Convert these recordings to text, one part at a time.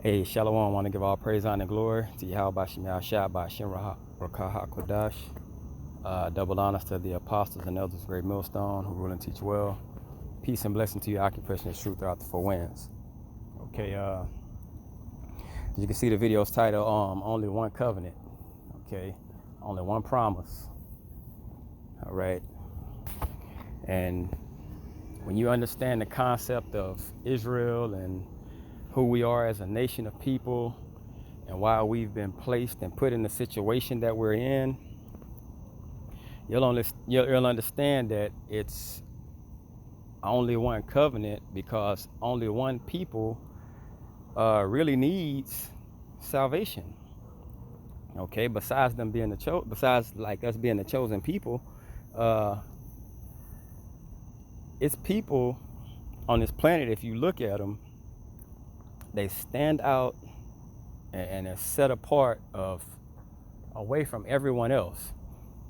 Hey, Shalom. I want to give all praise, honor, and glory to Yahweh Bashim Yahshua Bashim Rakah HaKodash. Double honors to the apostles and elders of Great Millstone who rule and teach well. Peace and blessing to your occupation of truth throughout the four winds. Okay, you can see the video's title, Only One Covenant. Okay, only one promise. All right. And when you understand the concept of Israel and who we are as a nation of people and why we've been placed and put in the situation that we're in, you'll understand that it's only one covenant because only one people really needs salvation. Okay, besides them being besides like us being the chosen people, it's people on this planet. If you look at them, they stand out and are set apart away from everyone else,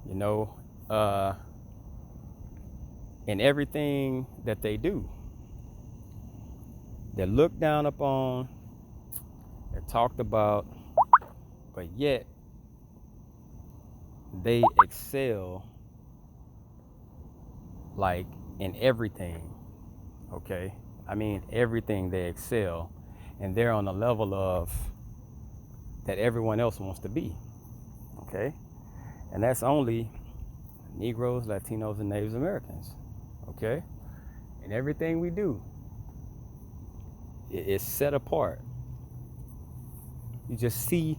you know, in everything that they do. They're looked down upon, they're talked about, but yet they excel like in everything. Okay, I mean everything they excel, and they're on a level of that everyone else wants to be. Okay, and that's only Negroes, Latinos, and Native Americans. Okay, and everything we do is set apart. You just see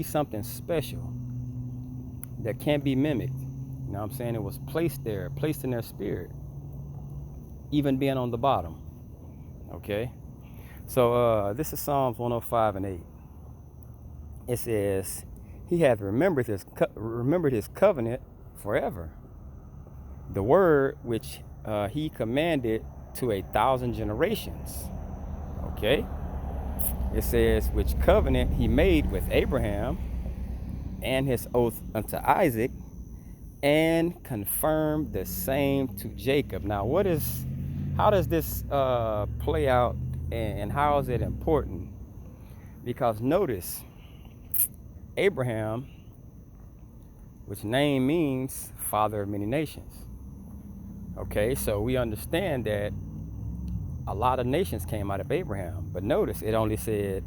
something special that can't be mimicked. You know what I'm saying? It was placed there, placed in their spirit, even being on the bottom. Okay, so this is Psalms 105 and 8. It says, "He hath remembered his covenant forever, the word which he commanded to 1,000 generations." Okay, it says, "Which covenant he made with Abraham, and his oath unto Isaac, and confirmed the same to Jacob." Now, how does this play out, and how is it important? Because notice, Abraham, which name means father of many nations. Okay, so we understand that a lot of nations came out of Abraham, but notice it only said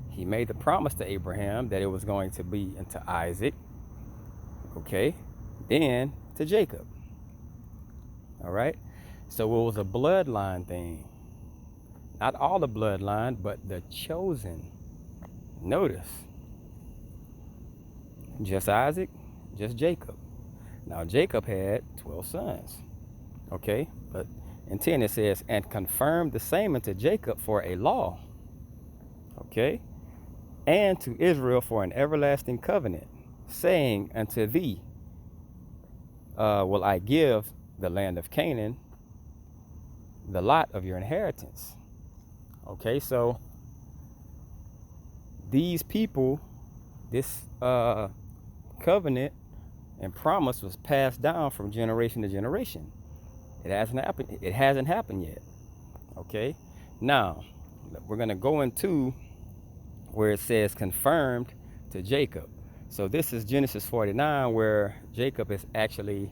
he made the promise to Abraham that it was going to be into Isaac, okay, then to Jacob. All right, so it was a bloodline thing. Not all the bloodline, but the chosen. Notice, just Isaac, just Jacob. Now Jacob had 12 sons, okay, but in 10 it says, "And confirmed the same unto Jacob for a law," okay, "and to Israel for an everlasting covenant, saying unto thee, will I give the land of Canaan, the lot of your inheritance." Okay, so these people, this covenant and promise was passed down from generation to generation. It hasn't happened yet. Okay, now we're going to go into where it says confirmed to Jacob. So this is Genesis 49, where Jacob is actually,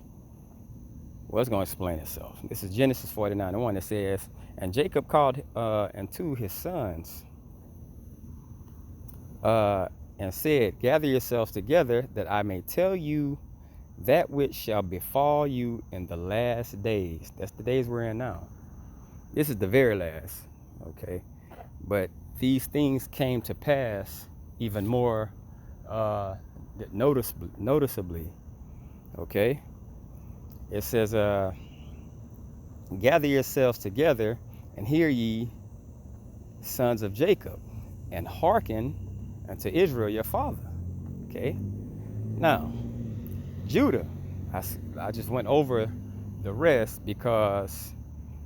well, it's going to explain itself. This is Genesis 49, the one that says, "And Jacob called unto his sons and said, Gather yourselves together, that I may tell you that which shall befall you in the last days." That's the days we're in now. This is the very last, okay? But these things came to pass even more noticeably, okay? It says, "Gather yourselves together, and hear ye, sons of Jacob, and hearken unto Israel your father." Okay? Now, Judah, I just went over the rest because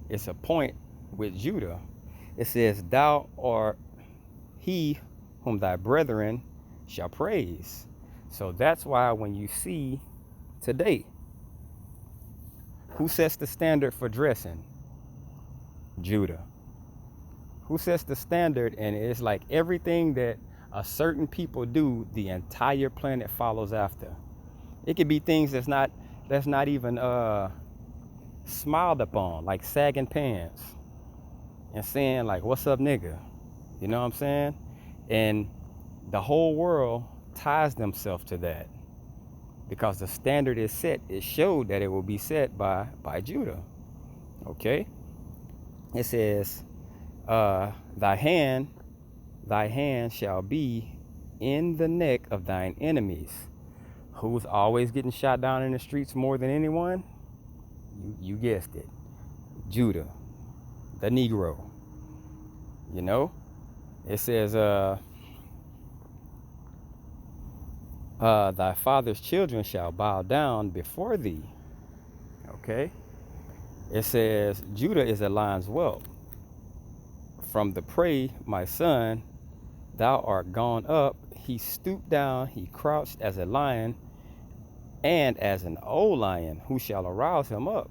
it's a point with Judah. It says, "Thou art he whom thy brethren shall praise." So that's why when you see today, who sets the standard for dressing? Judah. Who sets the standard? And it's like everything that a certain people do, the entire planet follows after. It could be things that's not even smiled upon, like sagging pants and saying like, "What's up, nigga?" You know what I'm saying? And the whole world ties themselves to that because the standard is set. It showed that it will be set by Judah. Okay? It says, thy hand shall be in the neck of thine enemies. Who's always getting shot down in the streets more than anyone? You guessed it. Judah, the Negro. You know? It says, thy father's children shall bow down before thee. Okay? It says, Judah is a lion's whelp. From the prey, my son, thou art gone up. He stooped down, he crouched as a lion, and as an old lion, who shall arouse him up?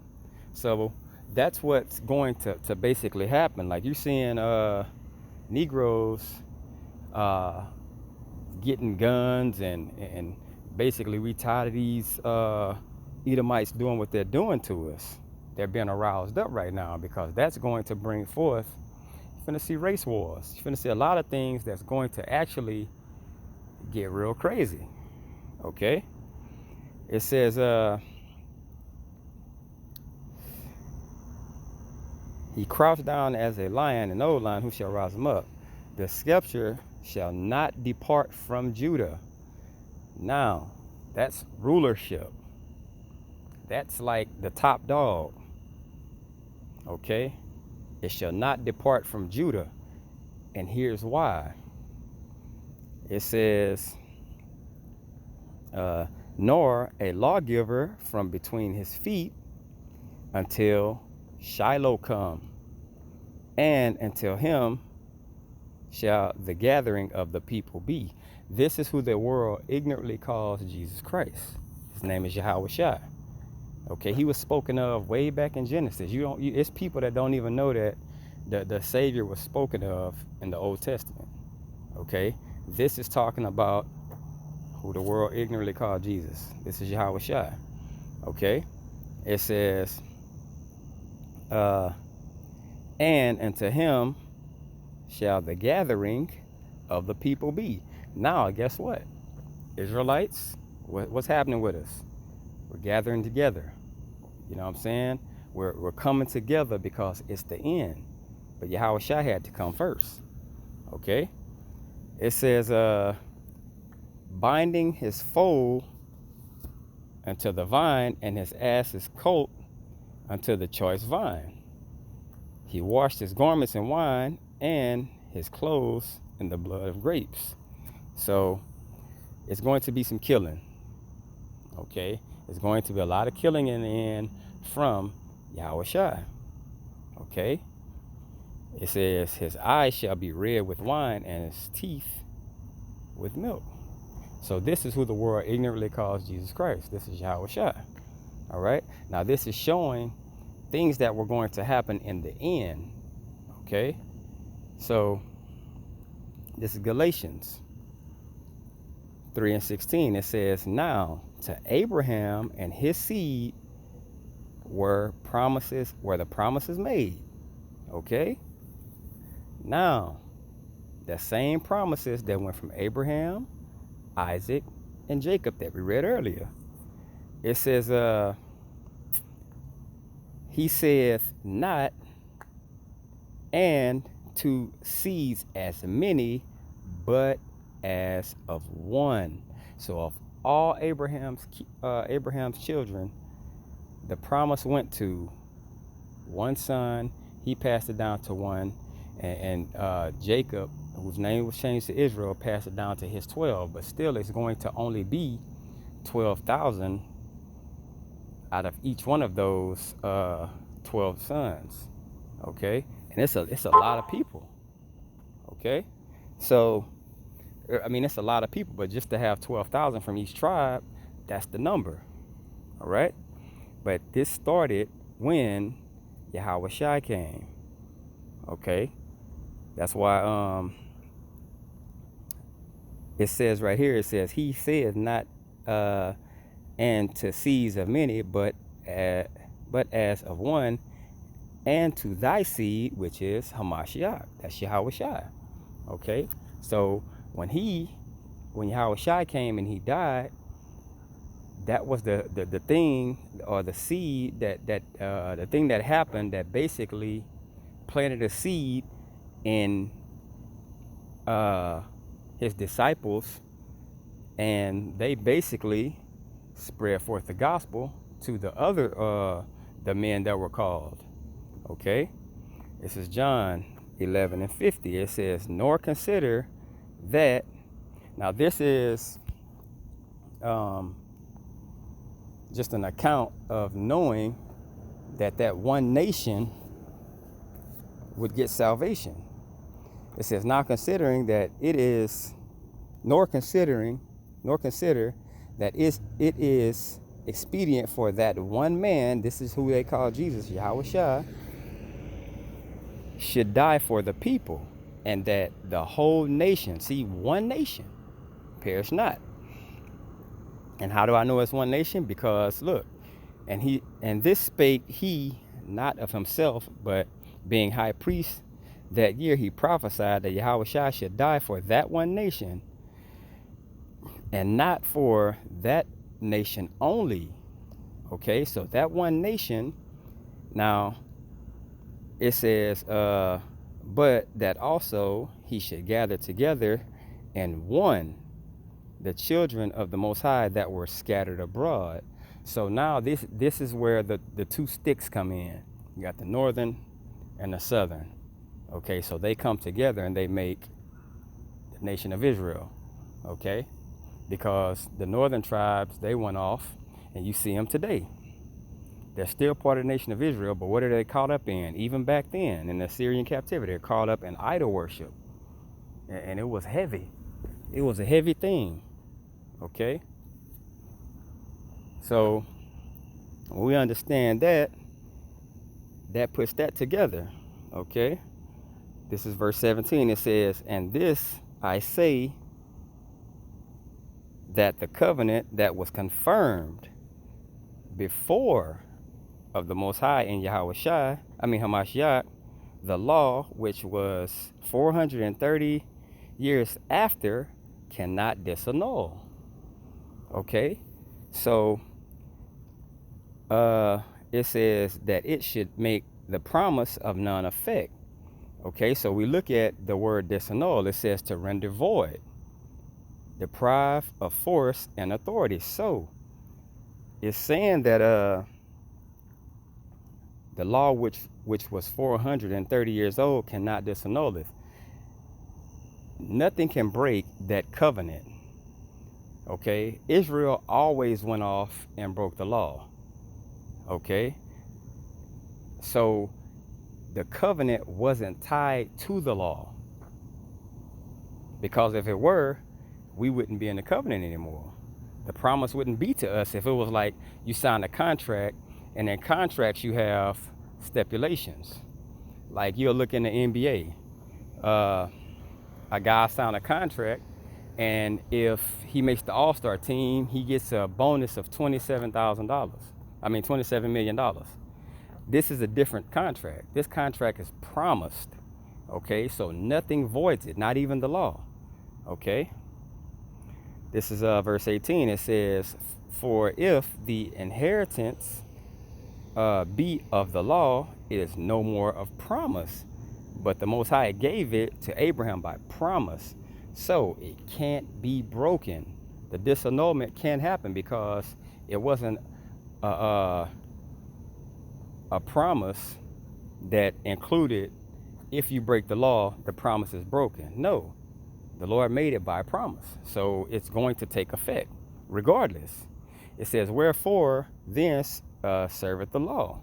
So that's what's going to basically happen. Like you're seeing Negroes getting guns and basically we tired of these Edomites doing what they're doing to us. They're being aroused up right now because that's going to bring forth, you're finna see race wars. You're finna see a lot of things that's going to actually get real crazy. Okay? It says, he crouched down as a lion, an old lion, who shall rouse him up? The scepter shall not depart from Judah. Now, that's rulership. That's like the top dog. Okay? It shall not depart from Judah. And here's why. It says, nor a lawgiver from between his feet until Shiloh come, and until him shall the gathering of the people be. This is who the world ignorantly calls Jesus Christ. His name is Yahweh Shai. Okay, he was spoken of way back in Genesis. It's people that don't even know that the Savior was spoken of in the Old Testament. Okay, this is talking about who the world ignorantly called Jesus. This is Yahweh Shai. Okay, it says, and unto him shall the gathering of the people be. Now, guess what? Israelites, what's happening with us? We're gathering together. You know what I'm saying? We're coming together because it's the end. But Yahweh Shai had to come first. Okay? It says, binding his foal unto the vine, and his ass's colt unto the choice vine. He washed his garments in wine, and his clothes in the blood of grapes. So it's going to be some killing. Okay? There's going to be a lot of killing in the end from Yahweh Shai. Okay? It says, his eyes shall be red with wine, and his teeth with milk. So this is who the world ignorantly calls Jesus Christ. This is Yahweh Shai. All right? Now this is showing things that were going to happen in the end. Okay? So this is Galatians 3:16. It says, now to Abraham and his seed were the promises made. Okay? Now, the same promises that went from Abraham, Isaac, and Jacob that we read earlier. It says, he saith not, and to seeds as many, but as of one. So of all Abraham's children, the promise went to one son. He passed it down to one, and Jacob, whose name was changed to Israel, passed it down to his 12. But still, it's going to only be 12,000 out of each one of those 12 sons. Okay, and it's a lot of people. Okay, so I mean, it's a lot of people, but just to have 12,000 from each tribe, that's the number. All right, but this started when Yahweh Shai came. Okay, That's why it says right here, it says, he said not and to seeds of many, but as of one, and to thy seed, which is Hamashiach. That's Yahushua. Okay, so when Yahushua came and he died, that was the thing, or the seed, that the thing that happened that basically planted a seed in his disciples, and they basically spread forth the gospel to the other the men that were called. Okay, this is John 11:50. It says, nor consider that. Now this is just an account of knowing that one nation would get salvation. It says, not considering that it is, nor consider that it is expedient for that one man, this is who they call Jesus, Yahushua, should die for the people, and that the whole nation, see, one nation, perish not. And how do I know it's one nation? Because look, and this spake he not of himself, but being high priest that year, he prophesied that Yahushua should die for that one nation, and not for that nation only. Okay, so that one nation, now it says, but that also he should gather together in one the children of the Most High that were scattered abroad. So now this is where the two sticks come in. You got the northern and the southern. Okay, so they come together and they make the nation of Israel. Okay, because the northern tribes, they went off, and you see them today. They're still part of the nation of Israel, but what are they caught up in? Even back then, in the Assyrian captivity, they're caught up in idol worship. And it was heavy. It was a heavy thing. Okay? So, when we understand that, that puts that together. Okay? This is verse 17. It says, and this I say, that the covenant that was confirmed before of the Most High in Hamashiach, the law which was 430 years after, cannot disannul. Okay, so it says that it should make the promise of none effect. Okay, so we look at the word disannul. It says to render void, deprive of force and authority. So it's saying that the law which was 430 years old cannot disannul it. Nothing can break that covenant. Okay, Israel always went off and broke the law. Okay, so the covenant wasn't tied to the law, because if it were, we wouldn't be in the covenant anymore. The promise wouldn't be to us if it was like you sign a contract, and in contracts you have stipulations. Like you'll look in the NBA, a guy signed a contract, and if he makes the All-Star team, he gets a bonus of $27 million. This is a different contract. This contract is promised. Okay, so nothing voids it, not even the law. Okay, this is verse 18. It says, for if the inheritance be of the law, it is no more of promise, but the Most High gave it to Abraham by promise, so it can't be broken. The disannulment can't happen because it wasn't a promise that included, if you break the law, the promise is broken. No, the Lord made it by promise, so it's going to take effect regardless. It says, wherefore then serveth the law.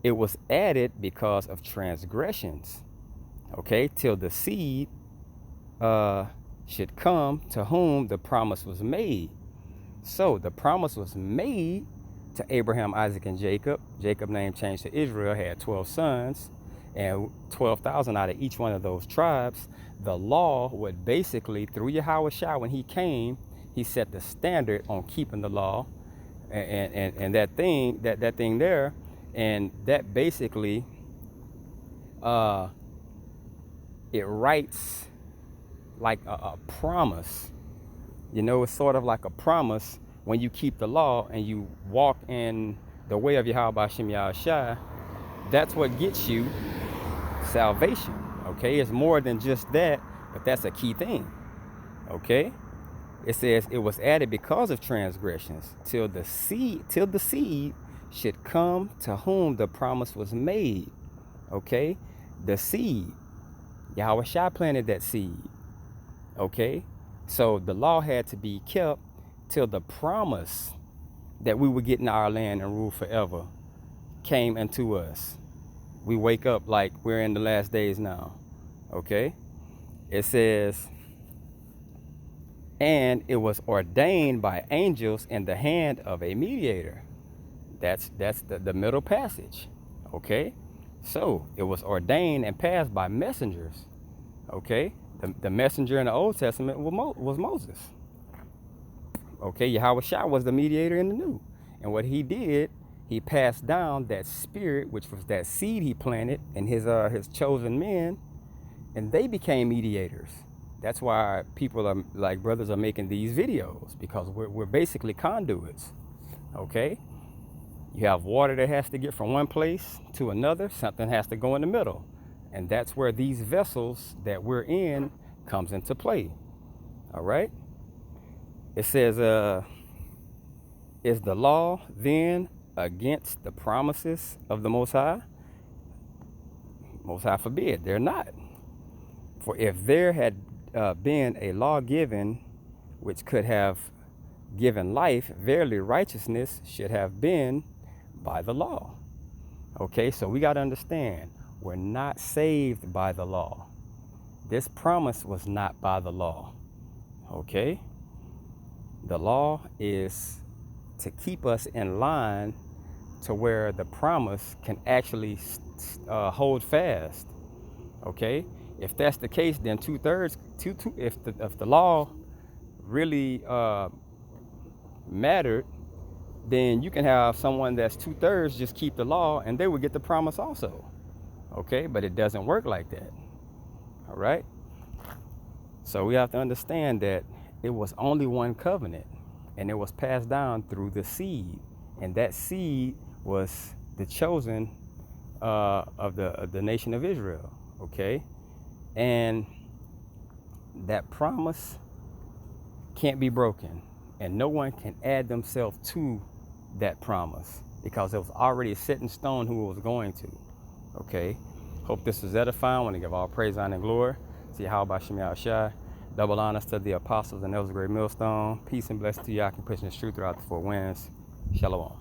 It was added because of transgressions. Okay, till the seed should come to whom the promise was made. So the promise was made to Abraham, Isaac, and Jacob. Jacob's name changed to Israel, had 12 sons. and 12,000 out of each one of those tribes. The law would basically, through Yahweh Shai, when he came, he set the standard on keeping the law, and that thing there, and that basically it writes like a promise. You know, it's sort of like a promise when you keep the law and you walk in the way of Yahweh Hashem Yahushua. That's what gets you salvation. Okay, it's more than just that, but that's a key thing. Okay, it says it was added because of transgressions, till the seed should come to whom the promise was made. Okay, the seed, Yahweh Shai planted that seed. Okay, so the law had to be kept till the promise that we would get in our land and rule forever came unto us. We wake up like we're in the last days now. Okay, it says, and it was ordained by angels in the hand of a mediator. That's the middle passage. Okay, so it was ordained and passed by messengers. Okay, the messenger in the Old Testament was Moses. Okay, Yahweh Shai was the mediator in the New, and what he did, he passed down that spirit, which was that seed he planted in his chosen men, and they became mediators. That's why people are like brothers are making these videos, because we're basically conduits. Okay, you have water that has to get from one place to another. Something has to go in the middle, and that's where these vessels that we're in comes into play. All right. It says, is the law then against the promises of the Most High? Most High forbid, they're not. For if there had been a law given which could have given life, verily righteousness should have been by the law. Okay, so we got to understand, we're not saved by the law. This promise was not by the law. Okay, the law is to keep us in line to where the promise can actually hold fast. Okay, if that's the case, then if the law really mattered, then you can have someone that's 2/3 just keep the law and they would get the promise also. Okay, but it doesn't work like that. All right, so we have to understand that it was only one covenant, and it was passed down through the seed, and that seed was the chosen of the nation of Israel. Okay, and that promise can't be broken, and no one can add themselves to that promise, because it was already set in stone who it was going to. Okay, hope this is edifying. I want to give all praise, honor, and glory to Yahweh Hashem Yahushua. Double honors to the apostles and elders of Great Millstone. Peace and blessings to you. I can push this truth throughout the four winds. Shalom.